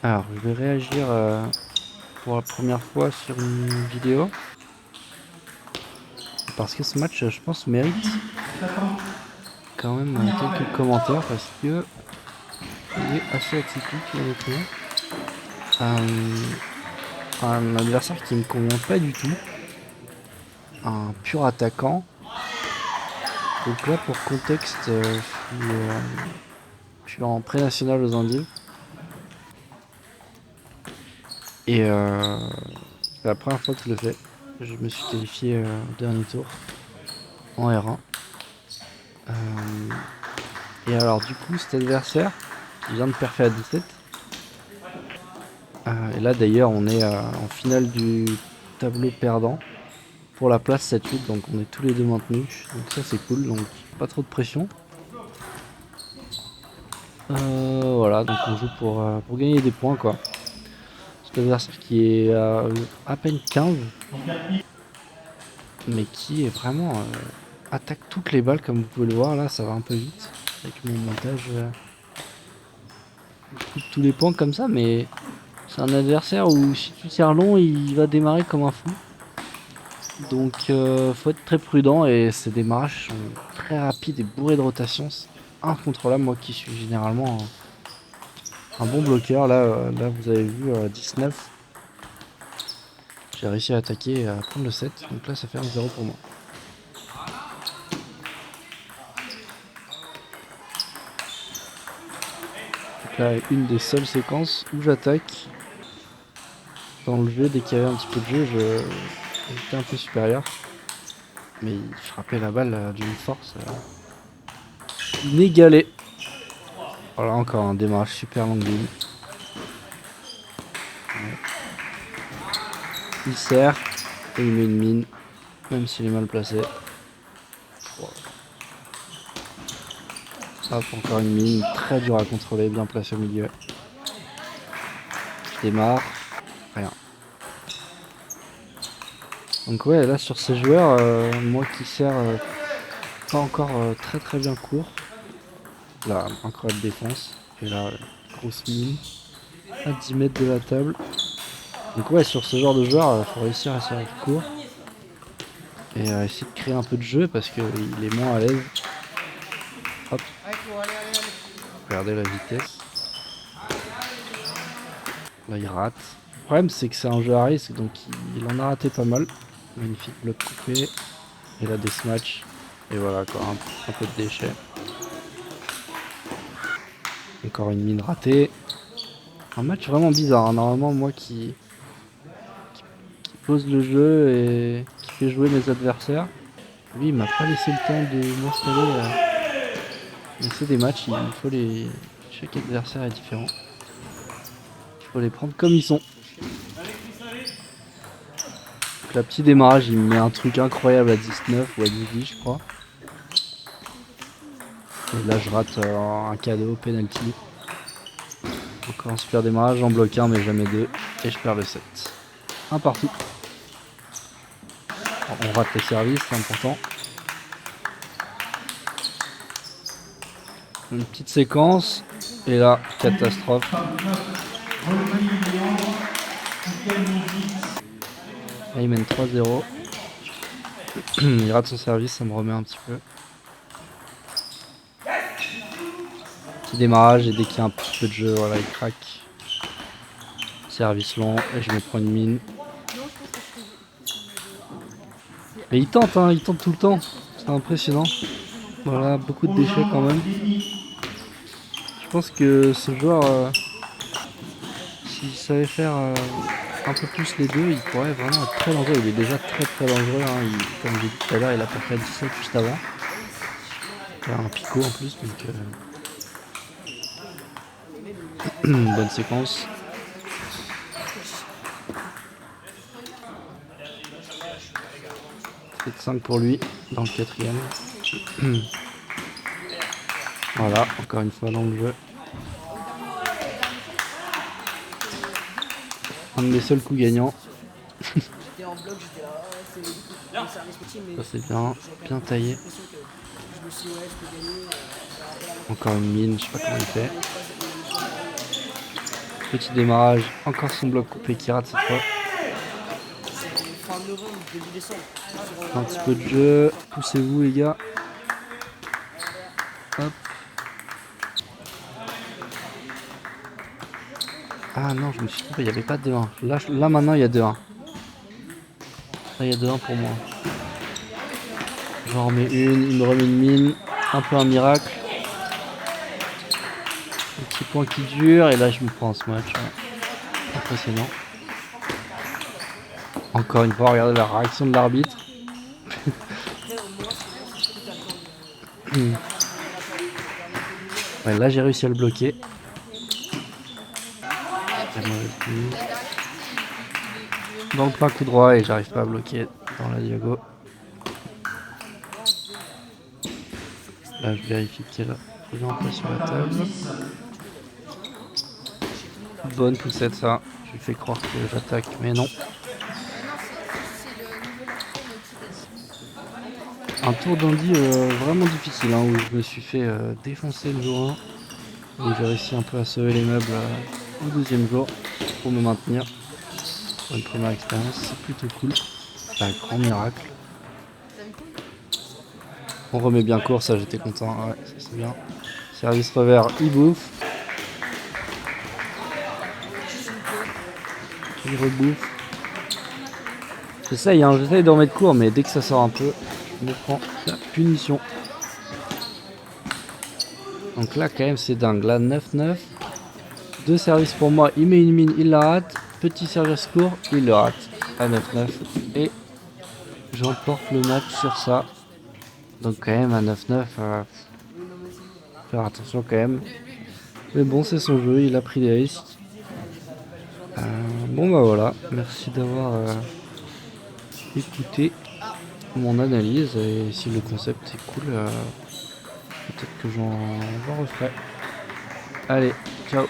Alors, je vais réagir pour la première fois sur une vidéo. Parce que ce match, je pense, mérite quand même quelques commentaires parce que il est assez atypique, honnêtement. Un adversaire qui me convient pas du tout. Un pur attaquant. Donc là, pour contexte, je suis en pré-national aux Antilles. Et c'est la première fois que je le fais. Je me suis qualifié au dernier tour en R1. Et alors du coup cet adversaire qui vient de perfer à 17. Et là d'ailleurs on est en finale du tableau perdant pour la place 7-8, donc on est tous les deux maintenus. Donc ça c'est cool, donc pas trop de pression. Voilà, donc on joue pour gagner des points quoi. Cet adversaire qui est à peine 15, mais qui est vraiment attaque toutes les balles comme vous pouvez le voir. Là ça va un peu vite avec mon montage. Je coupe tous les points comme ça, mais c'est un adversaire où si tu tires long il va démarrer comme un fou. Donc faut être très prudent et ces démarrages sont très rapides et bourrés de rotation. C'est incontrôlable, moi qui suis généralement un bon bloqueur. Là vous avez vu 19. J'ai réussi à attaquer et à prendre le 7. Donc là ça fait 1-0 pour moi. Donc là une des seules séquences où j'attaque. Dans le jeu, dès qu'il y avait un petit peu de jeu, j'étais un peu supérieur. Mais il frappait la balle d'une force inégalée. Voilà, encore un démarrage super longue ligne. Ouais. Il sert et il met une mine, même s'il est mal placé. Wow. Hop, encore une mine, très dur à contrôler, bien placé au milieu. Je démarre, rien. Donc ouais, là sur ces joueurs, moi qui sert pas encore très très bien court. Là, incroyable défense. Et là, grosse mine à 10 mètres de la table. Donc ouais, sur ce genre de joueur, il faut réussir à servir court. Et essayer de créer un peu de jeu parce qu'il est moins à l'aise. Hop. Regardez la vitesse. Là il rate. Le problème c'est que c'est un jeu à risque, donc il en a raté pas mal. Magnifique bloc coupé. Et là des smatchs. Et voilà quoi, un peu de déchets. Encore une mine ratée. Un match vraiment bizarre, hein. Normalement moi qui pose le jeu et qui fait jouer mes adversaires. Lui il m'a pas laissé le temps de m'installer. Mais c'est des matchs, il faut les. Chaque adversaire est différent. Il faut les prendre comme ils sont. Donc, la petit démarrage, il me met un truc incroyable à 19 ou à 18 je crois. Et là je rate un cadeau, penalty. Encore un super démarrage, j'en bloque un mais jamais deux. Et je perds le 7. Un partout. On rate les services, c'est important. Une petite séquence. Et là, catastrophe. Là il mène 3-0. Il rate son service, ça me remet un petit peu. Petit démarrage et dès qu'il y a un petit peu de jeu, voilà, il craque. Service long et je me prends une mine. Et il tente, hein, il tente tout le temps. C'est impressionnant. Voilà, beaucoup de déchets quand même. Je pense que ce joueur, s'il savait faire un peu plus les deux, il pourrait vraiment être très dangereux. Il est déjà très très dangereux. Hein. Comme j'ai dit tout à l'heure, il a perdu à 17 juste avant. Il a un picot en plus, donc bonne séquence. 7-5 pour lui dans le 4ème. Voilà, encore une fois dans le jeu. Un de mes seuls coups gagnants. Ça c'est bien, bien taillé. Encore une mine, je sais pas comment il fait. Petit démarrage, encore son bloc coupé qui rate cette fois. Fin novembre, début décembre. Un petit peu de jeu, poussez-vous les gars. Hop. Ah non, je me suis trompé, il n'y avait pas de 2-1. Là maintenant il y a 2-1. Là il y a 2-1 pour moi. J'en remets une, il me remet une mine. Un peu un miracle. Un petit point qui dure et là je me prends ce match. Ouais. Impressionnant. Encore une fois, regardez la réaction de l'arbitre. Ouais, là j'ai réussi à le bloquer. Dans le plein coup droit et j'arrive pas à bloquer dans la diago. Là je vérifie qu'il y a la en place sur la table. Bonne poussette ça. Je lui fais croire que j'attaque mais non. Un tour d'Andy vraiment difficile hein, où je me suis fait défoncer le jour 1. Où j'ai réussi un peu à sauver les meubles au deuxième jour pour me maintenir. Pour une première expérience, c'est plutôt cool. C'est un grand miracle. On remet bien court, ça j'étais content. Ouais, ça c'est bien. Service revers, il bouffe. Il rebouffe. J'essaye de remettre court, mais dès que ça sort un peu, je me prends la punition. Donc là, quand même, c'est dingue. Là, 9-9. Deux services pour moi. Il met une mine, il la rate. Petit service court, il le rate. À 9-9. Et j'emporte le match sur ça. Donc quand même, à 9-9, faire attention quand même. Mais bon, c'est son jeu, il a pris des risques. Bon bah voilà, merci d'avoir écouté mon analyse. Et si le concept est cool, peut-être que j'en referai. Allez, ciao.